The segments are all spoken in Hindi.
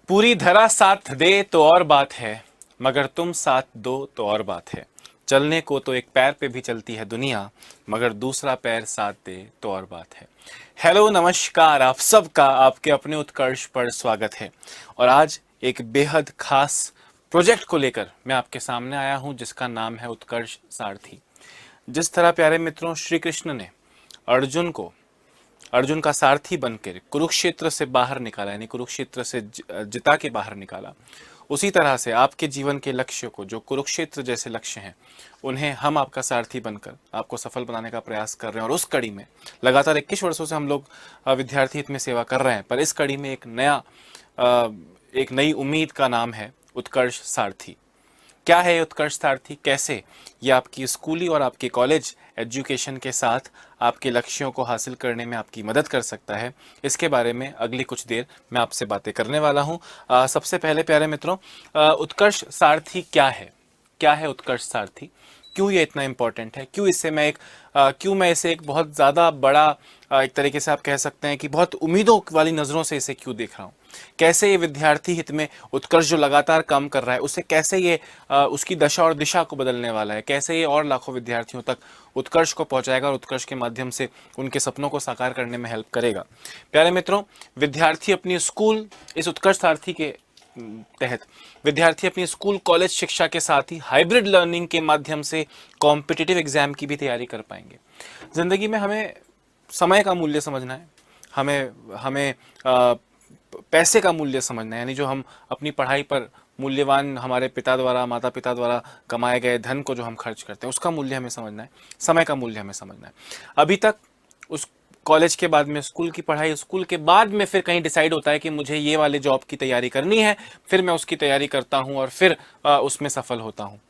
पूरी धरा साथ दे तो और बात है, मगर तुम साथ दो तो और बात है। चलने को तो एक पैर पे भी चलती है दुनिया, मगर दूसरा पैर साथ दे तो और बात है। हेलो नमस्कार, आप सबका आपके अपने उत्कर्ष पर स्वागत है। और आज एक बेहद खास प्रोजेक्ट को लेकर मैं आपके सामने आया हूं, जिसका नाम है उत्कर्ष सारथी। जिस तरह प्यारे मित्रों श्री कृष्ण ने अर्जुन का सारथी बनकर कुरुक्षेत्र से बाहर निकाला, यानी कुरुक्षेत्र से जिता के बाहर निकाला, उसी तरह से आपके जीवन के लक्ष्य को, जो कुरुक्षेत्र जैसे लक्ष्य हैं, उन्हें हम आपका सारथी बनकर आपको सफल बनाने का प्रयास कर रहे हैं। और उस कड़ी में लगातार 21 वर्षों से हम लोग विद्यार्थी हित में सेवा कर रहे हैं, पर इस कड़ी में एक नई उम्मीद का नाम है उत्कर्ष सारथी। क्या है उत्कर्ष सारथी, कैसे ये आपकी स्कूली और आपके कॉलेज एजुकेशन के साथ आपके लक्ष्यों को हासिल करने में आपकी मदद कर सकता है, इसके बारे में अगली कुछ देर मैं आपसे बातें करने वाला हूं। सबसे पहले प्यारे मित्रों, उत्कर्ष सारथी क्या है? क्या है उत्कर्ष सारथी? क्यों ये इतना इम्पोर्टेंट है? क्यों मैं इसे एक बहुत ज़्यादा बड़ा, एक तरीके से आप कह सकते हैं कि बहुत उम्मीदों वाली नज़रों से इसे क्यों देख रहा हूँ? कैसे ये विद्यार्थी हित में उत्कर्ष जो लगातार काम कर रहा है, उसे कैसे ये उसकी दशा और दिशा को बदलने वाला है, कैसे ये और लाखों विद्यार्थियों तक उत्कर्ष को पहुंचाएगा और उत्कर्ष के माध्यम से उनके सपनों को साकार करने में हेल्प करेगा। प्यारे मित्रों, विद्यार्थी अपनी स्कूल इस उत्कर्ष सारथी के तहत विद्यार्थी अपनी स्कूल कॉलेज शिक्षा के साथ ही हाइब्रिड लर्निंग के माध्यम से कॉम्पिटिटिव एग्जाम की भी तैयारी कर पाएंगे। जिंदगी में हमें समय का मूल्य समझना है, हमें हमें पैसे का मूल्य समझना है, यानी जो हम अपनी पढ़ाई पर मूल्यवान हमारे पिता द्वारा, माता पिता द्वारा कमाए गए धन को जो हम खर्च करते हैं, उसका मूल्य हमें समझना है, समय का मूल्य हमें समझना है। अभी तक उस कॉलेज के बाद में स्कूल की पढ़ाई, स्कूल के बाद में फिर कहीं डिसाइड होता है कि मुझे ये वाले जॉब की तैयारी करनी है, फिर मैं उसकी तैयारी करता हूँ और फिर उसमें सफल होता हूँ।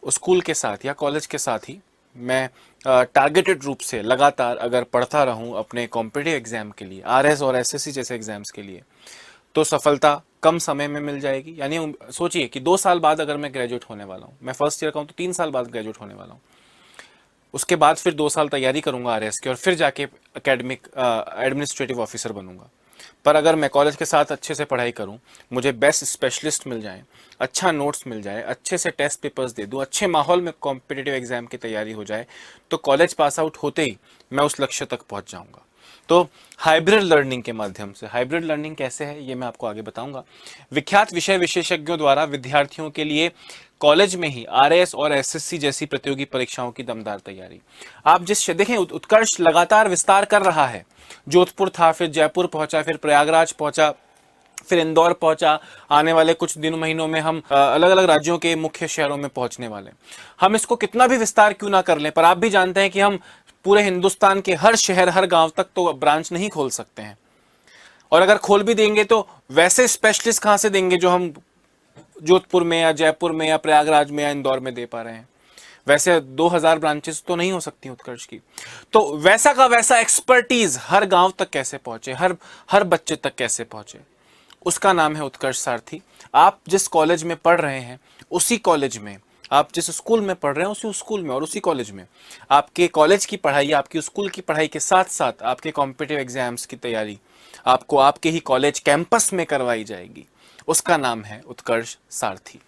स्कूल के साथ या कॉलेज के साथ ही मैं टारगेटेड रूप से लगातार अगर पढ़ता रहूं अपने कॉम्पिटिटिव एग्जाम के लिए, आरएस और एसएससी जैसे एग्जाम्स के लिए, तो सफलता कम समय में मिल जाएगी। यानी सोचिए कि 2 साल बाद अगर मैं ग्रेजुएट होने वाला हूं, मैं फर्स्ट ईयर का हूं तो 3 साल बाद ग्रेजुएट होने वाला हूं, उसके बाद फिर 2 साल तैयारी करूंगा आरएस की और फिर जाके एकेडमिक एडमिनिस्ट्रेटिव ऑफिसर बनूंगा। पर अगर मैं कॉलेज के साथ अच्छे से पढ़ाई करूं, मुझे बेस्ट स्पेशलिस्ट मिल जाएं, अच्छा नोट्स मिल जाए, अच्छे से टेस्ट पेपर्स दे दूं, अच्छे माहौल में कॉम्पिटिटिव एग्जाम की तैयारी हो जाए, तो कॉलेज पास आउट होते ही मैं उस लक्ष्य तक पहुंच जाऊंगा। तो हाइब्रिड लर्निंग के माध्यम से, हाइब्रिड लर्निंग कैसे है ये मैं आपको आगे बताऊंगा। विख्यात विषय विशेषज्ञों द्वारा विद्यार्थियों के लिए कॉलेज में ही आरएस और एसएससी जैसी प्रतियोगी परीक्षाओं की दमदार तैयारी। आप जिस देखें उत्कर्ष लगातार विस्तार कर रहा है। जोधपुर था, फिर जयपुर पहुंचा, फिर प्रयागराज पहुंचा, फिर इंदौर पहुंचा। आने वाले कुछ दिन महीनों में हम अलग अलग राज्यों के मुख्य शहरों में पहुंचने वाले हैं। हम इसको कितना भी विस्तार क्यों ना कर लें, पर आप भी जानते हैं कि हम पूरे हिंदुस्तान के हर शहर, हर गांव तक तो ब्रांच नहीं खोल सकते हैं। और अगर खोल भी देंगे तो वैसे स्पेशलिस्ट कहां से देंगे जो हम जोधपुर में या जयपुर में या प्रयागराज में या इंदौर में दे पा रहे हैं। वैसे 2000 ब्रांचेस तो नहीं हो सकती उत्कर्ष की। तो वैसा का वैसा एक्सपर्टीज हर गांव तक कैसे पहुंचे, हर बच्चे तक कैसे पहुंचे, उसका नाम है उत्कर्ष सारथी। आप जिस कॉलेज में पढ़ रहे हैं उसी कॉलेज में, आप जिस स्कूल में पढ़ रहे हैं उसी स्कूल में और उसी कॉलेज में आपके कॉलेज की पढ़ाई, आपकी स्कूल की पढ़ाई के साथ साथ आपके कॉम्पिटिटिव एग्जाम्स की तैयारी आपको आपके ही कॉलेज कैंपस में करवाई जाएगी। उसका नाम है उत्कर्ष सारथी।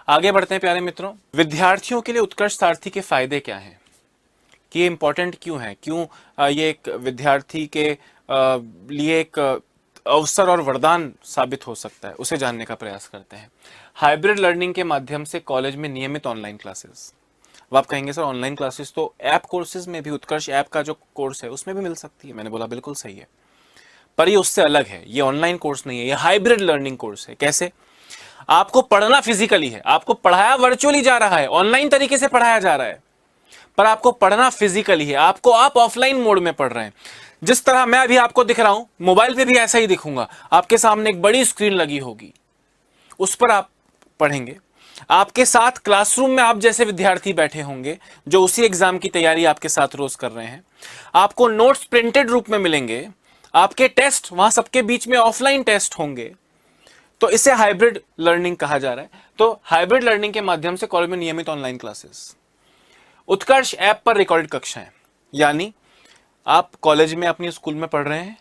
आगे बढ़ते हैं प्यारे मित्रों। विद्यार्थियों के लिए उत्कर्ष सारथी के फायदे क्या हैं, कि ये इंपॉर्टेंट क्यों है, क्यों ये एक विद्यार्थी के लिए एक अवसर और वरदान साबित हो सकता है, उसे जानने का प्रयास करते हैं। हाइब्रिड लर्निंग के माध्यम से कॉलेज में नियमित ऑनलाइन क्लासेस। अब आप कहेंगे सर ऑनलाइन क्लासेस तो ऐप कोर्सेज में भी, उत्कर्ष ऐप का जो कोर्स है उसमें भी मिल सकती है। मैंने बोला बिल्कुल सही है, पर ये उससे अलग है। ये ऑनलाइन कोर्स नहीं है, ये हाइब्रिड लर्निंग कोर्स है। कैसे? आपको पढ़ना फिजिकली है, आपको पढ़ाया वर्चुअली जा रहा है, ऑनलाइन तरीके से पढ़ाया जा रहा है, पर आपको पढ़ना फिजिकली है। आप ऑफलाइन मोड में पढ़ रहे हैं। जिस तरह मैं अभी आपको दिख रहा हूं, मोबाइल पे भी ऐसा ही दिखूंगा। आपके सामने एक बड़ी स्क्रीन लगी होगी, उस पर आप पढ़ेंगे। आपके साथ क्लासरूम में आप जैसे विद्यार्थी बैठे होंगे जो उसी एग्जाम की तैयारी आपके साथ रोज कर रहे हैं। आपको नोट्स प्रिंटेड रूप में मिलेंगे, आपके टेस्ट वहां सबके बीच में ऑफलाइन टेस्ट होंगे। तो इसे हाइब्रिड लर्निंग कहा जा रहा है। तो हाइब्रिड लर्निंग के माध्यम से कॉलेज में नियमित ऑनलाइन क्लासेस, उत्कर्ष ऐप पर रिकॉर्डेड कक्षाएं, यानी आप कॉलेज में अपनी स्कूल में पढ़ रहे हैं,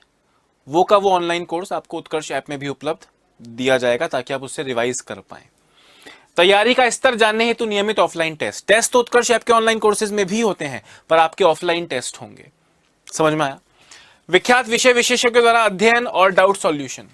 वो का वो ऑनलाइन कोर्स आपको उत्कर्ष ऐप में भी उपलब्ध, दिया जाएगा ताकि आप उससे रिवाइज कर पाए। तैयारी का स्तर जानने हेतु नियमित ऑफलाइन टेस्ट तो उत्कर्ष ऐप के ऑनलाइन कोर्सेज में भी होते हैं, पर आपके ऑफलाइन टेस्ट होंगे। समझ में आया? विख्यात विषय विशेषज्ञों द्वारा अध्ययन और डाउट सॉल्यूशन।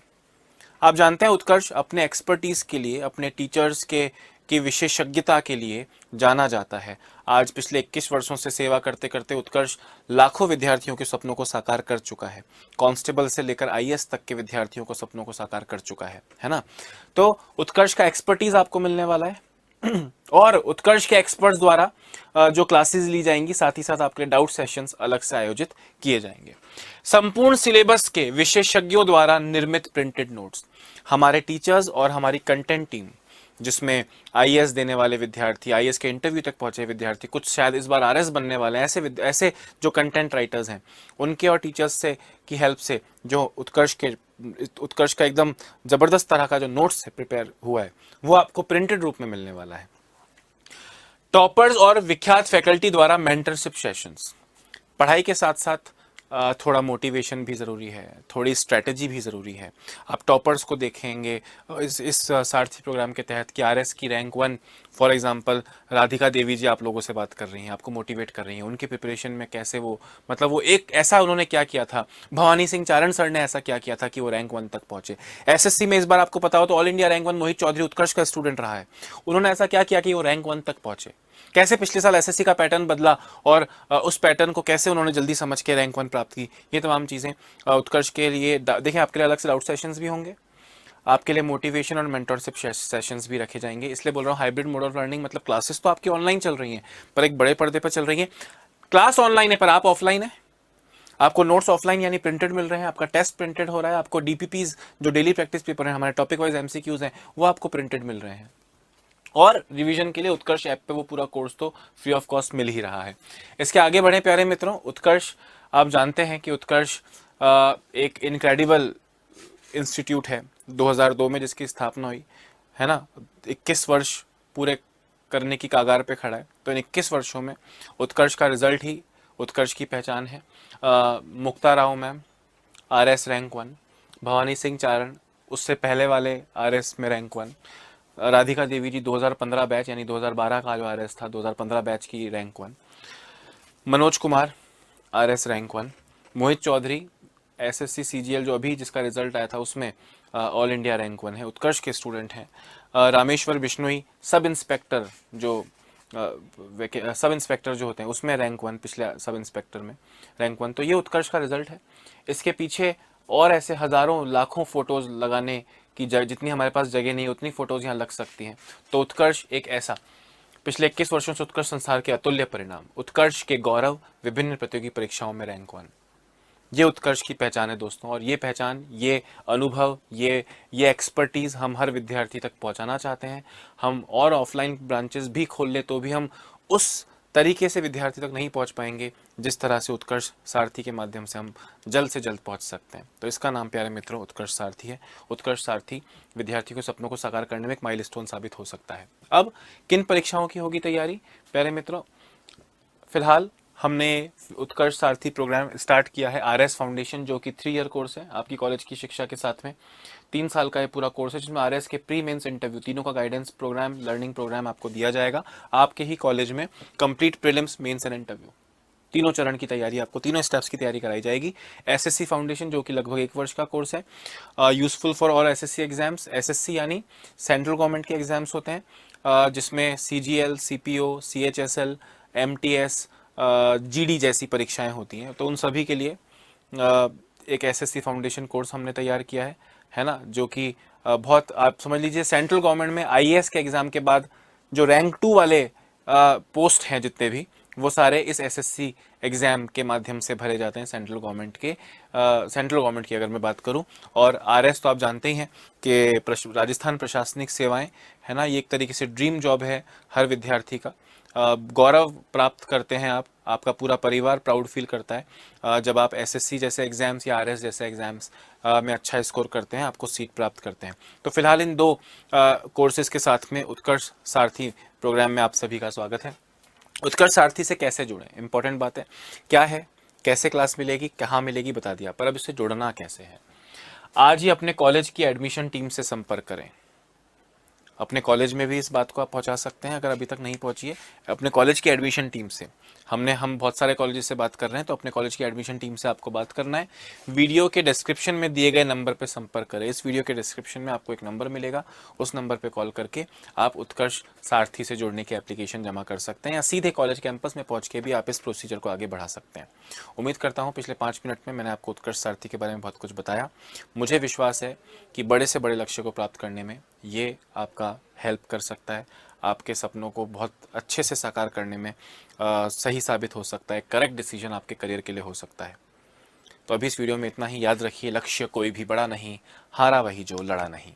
आप जानते हैं उत्कर्ष अपने एक्सपर्टीज के लिए, अपने टीचर्स के की विशेषज्ञता के लिए जाना जाता है। आज पिछले 21 वर्षों से सेवा करते करते उत्कर्ष लाखों विद्यार्थियों के सपनों को साकार कर चुका है। कांस्टेबल से लेकर आईएएस तक के विद्यार्थियों को सपनों को साकार कर चुका है ना? तो उत्कर्ष का एक्सपर्टीज आपको मिलने वाला है और उत्कर्ष के एक्सपर्ट्स द्वारा जो क्लासेस ली जाएंगी, साथ ही साथ आपके डाउट सेशंस अलग से आयोजित किए जाएंगे। संपूर्ण सिलेबस के विशेषज्ञों द्वारा निर्मित प्रिंटेड नोट्स। हमारे टीचर्स और हमारी कंटेंट टीम, जिसमें आईएएस देने वाले विद्यार्थी, आईएएस के इंटरव्यू तक पहुंचे विद्यार्थी, कुछ शायद इस बार आरएस बनने वाले हैं, ऐसे जो कंटेंट राइटर्स हैं, उनके और टीचर्स से की हेल्प से जो उत्कर्ष का एकदम जबरदस्त तरह का जो नोट्स है प्रिपेयर हुआ है, वो आपको प्रिंटेड रूप में मिलने वाला है। टॉपर्स और विख्यात फैकल्टी द्वारा मेंटरशिप सेशंस। पढ़ाई के साथ साथ थोड़ा मोटिवेशन भी ज़रूरी है, थोड़ी स्ट्रेटजी भी ज़रूरी है। आप टॉपर्स को देखेंगे इस सारथी प्रोग्राम के तहत कि आरएस की rank 1 for example Radhika Devi जी आप लोगों से बात कर रही हैं, आपको मोटिवेट कर रही हैं। उनके प्रिपरेशन में कैसे वो वो एक ऐसा उन्होंने क्या किया था, भवानी सिंह चारण सर ने ऐसा क्या किया था कि वो रैंक 1 तक पहुंचे। एसएससी में इस बार आपको पता हो तो all India rank 1 Mohit Chaudhary उत्कर्ष का स्टूडेंट रहा है। उन्होंने ऐसा क्या किया कि वो रैंक 1 तक पहुंचे। कैसे पिछले साल एसएससी का पैटर्न बदला और उस पैटर्न को कैसे उन्होंने जल्दी समझ के रैंक 1 प्राप्त की, ये तमाम चीज़ें उत्कर्ष के लिए देखें। आपके लिए अलग से डाउट सेशंस भी होंगे, आपके लिए मोटिवेशन और मेंटरशिप सेशंस भी रखे जाएंगे। इसलिए बोल रहा हूँ हाइब्रिड मोड ऑफ लर्निंग, मतलब क्लासेस तो आपकी ऑनलाइन चल रही हैं पर एक बड़े पर्दे पर चल रही है। क्लास ऑनलाइन है पर आप ऑफलाइन है, आपको नोट्स ऑफलाइन यानी प्रिंटेड मिल रहे हैं, आपका टेस्ट प्रिंटेड हो रहा है, आपको डीपीपीज जो डेली प्रैक्टिस पेपर है, हमारे टॉपिक वाइज एमसीक्यूज हैं, वो आपको प्रिंटेड मिल रहे हैं। और रिवीजन के लिए उत्कर्ष ऐप पे वो पूरा कोर्स तो फ्री ऑफ कॉस्ट मिल ही रहा है। इसके आगे बढ़े प्यारे मित्रों, उत्कर्ष आप जानते हैं कि उत्कर्ष एक इनक्रेडिबल इंस्टीट्यूट है 2002 में जिसकी स्थापना हुई है ना। 21 वर्ष पूरे करने की कागार पे खड़ा है। तो इन 21 वर्षों में उत्कर्ष का रिजल्ट ही उत्कर्ष की पहचान है। Mukta Rao ma'am RS rank 1, Bhawani Singh Charan उससे पहले वाले आरएस में रैंक 1, राधिका देवी जी 2015 बैच यानी 2012 का जो आरएस था 2015 बैच की rank 1, Manoj Kumar RS rank 1, Mohit Chaudhary SSC CGL जो अभी जिसका रिजल्ट आया था उसमें ऑल इंडिया रैंक 1 है, उत्कर्ष के स्टूडेंट हैं। रामेश्वर बिश्नोई सब इंस्पेक्टर जो होते हैं उसमें रैंक 1, पिछले सब इंस्पेक्टर में रैंक 1। तो ये उत्कर्ष का रिजल्ट है। इसके पीछे और ऐसे हज़ारों लाखों फोटोज़ लगाने की जितनी हमारे पास जगह नहीं उतनी फोटोज़ यहाँ लग सकती हैं। तो उत्कर्ष एक ऐसा, पिछले 21 वर्षों से उत्कर्ष संसार के अतुल्य परिणाम, उत्कर्ष के गौरव, विभिन्न प्रतियोगी परीक्षाओं में रैंक 1, ये उत्कर्ष की पहचान है दोस्तों। और ये पहचान, ये अनुभव, ये एक्सपर्टीज़ हम हर विद्यार्थी तक पहुंचाना चाहते हैं। हम और ऑफलाइन ब्रांचेस भी खोल ले तो भी हम उस तरीके से विद्यार्थी तक नहीं पहुंच पाएंगे जिस तरह से उत्कर्ष सारथी के माध्यम से हम जल्द से जल्द पहुंच सकते हैं। तो इसका नाम प्यारे मित्रों उत्कर्ष सारथी है। उत्कर्ष सारथी विद्यार्थियों के सपनों को साकार करने में एक माइलस्टोन साबित हो सकता है। अब किन परीक्षाओं की होगी तैयारी प्यारे मित्रों? फिलहाल हमने उत्कर्ष सारथी प्रोग्राम स्टार्ट किया है आरएस फाउंडेशन, जो कि 3 ईयर कोर्स है आपकी कॉलेज की शिक्षा के साथ में। 3 साल का ये पूरा कोर्स है जिसमें आरएस के प्री मेंस इंटरव्यू तीनों का गाइडेंस प्रोग्राम, लर्निंग प्रोग्राम आपको दिया जाएगा। आपके ही कॉलेज में complete prelims, mains and interview तीनों चरण की तैयारी, आपको तीनों स्टेप्स की तैयारी कराई जाएगी। एसएससी फाउंडेशन जो कि लगभग 1 वर्ष का कोर्स है, useful for all SSC exams. SSC यानी सेंट्रल गवर्नमेंट के एग्जाम्स होते हैं जिसमें CGL, CPO, CHSL, MTS, GD जैसी परीक्षाएं होती हैं। तो उन सभी के लिए एक एसएससी फाउंडेशन कोर्स हमने तैयार किया है ना, जो कि बहुत आप समझ लीजिए सेंट्रल गवर्नमेंट में आईएएस के एग्ज़ाम के बाद जो रैंक 2 वाले पोस्ट हैं जितने भी, वो सारे इस एसएससी एग्ज़ाम के माध्यम से भरे जाते हैं सेंट्रल गवर्नमेंट की अगर मैं बात करूं। और आरएस तो आप जानते ही हैं कि राजस्थान प्रशासनिक सेवाएं है ना, ये एक तरीके से ड्रीम जॉब है हर विद्यार्थी का। गौरव प्राप्त करते हैं आप, आपका पूरा परिवार प्राउड फील करता है जब आप एसएससी जैसे एग्जाम्स या आरएस जैसे एग्जाम्स में अच्छा स्कोर करते हैं, आपको सीट प्राप्त करते हैं। तो फिलहाल इन 2 कोर्सेज के साथ में उत्कर्ष सारथी प्रोग्राम में आप सभी का स्वागत है। उत्कर्ष सारथी से कैसे जुड़ें, इंपॉर्टेंट बात है। क्या है, कैसे क्लास मिलेगी, कहाँ मिलेगी बता दिया, पर अब इससे जुड़ना कैसे है। आज ही अपने कॉलेज की एडमिशन टीम से संपर्क करें। अपने कॉलेज में भी इस बात को आप पहुंचा सकते हैं, अगर अभी तक नहीं पहुंची है, अपने कॉलेज की एडमिशन टीम से। हम बहुत सारे कॉलेज से बात कर रहे हैं, तो अपने कॉलेज की एडमिशन टीम से आपको बात करना है। वीडियो के डिस्क्रिप्शन में दिए गए नंबर पर संपर्क करें। इस वीडियो के डिस्क्रिप्शन में आपको एक नंबर मिलेगा, उस नंबर पर कॉल करके आप उत्कर्ष सारथी से जुड़ने की एप्लीकेशन जमा कर सकते हैं, या सीधे कॉलेज कैंपस में पहुंच के भी आप इस प्रोसीजर को आगे बढ़ा सकते हैं। उम्मीद करता हूं पिछले 5 मिनट में मैंने आपको उत्कर्ष सारथी के बारे में बहुत कुछ बताया। मुझे विश्वास है कि बड़े से बड़े लक्ष्य को प्राप्त करने में ये आपका हेल्प कर सकता है, आपके सपनों को बहुत अच्छे से साकार करने में सही साबित हो सकता है, करेक्ट डिसीजन आपके करियर के लिए हो सकता है। तो अभी इस वीडियो में इतना ही। याद रखिए, लक्ष्य कोई भी बड़ा नहीं, हारा वही जो लड़ा नहीं।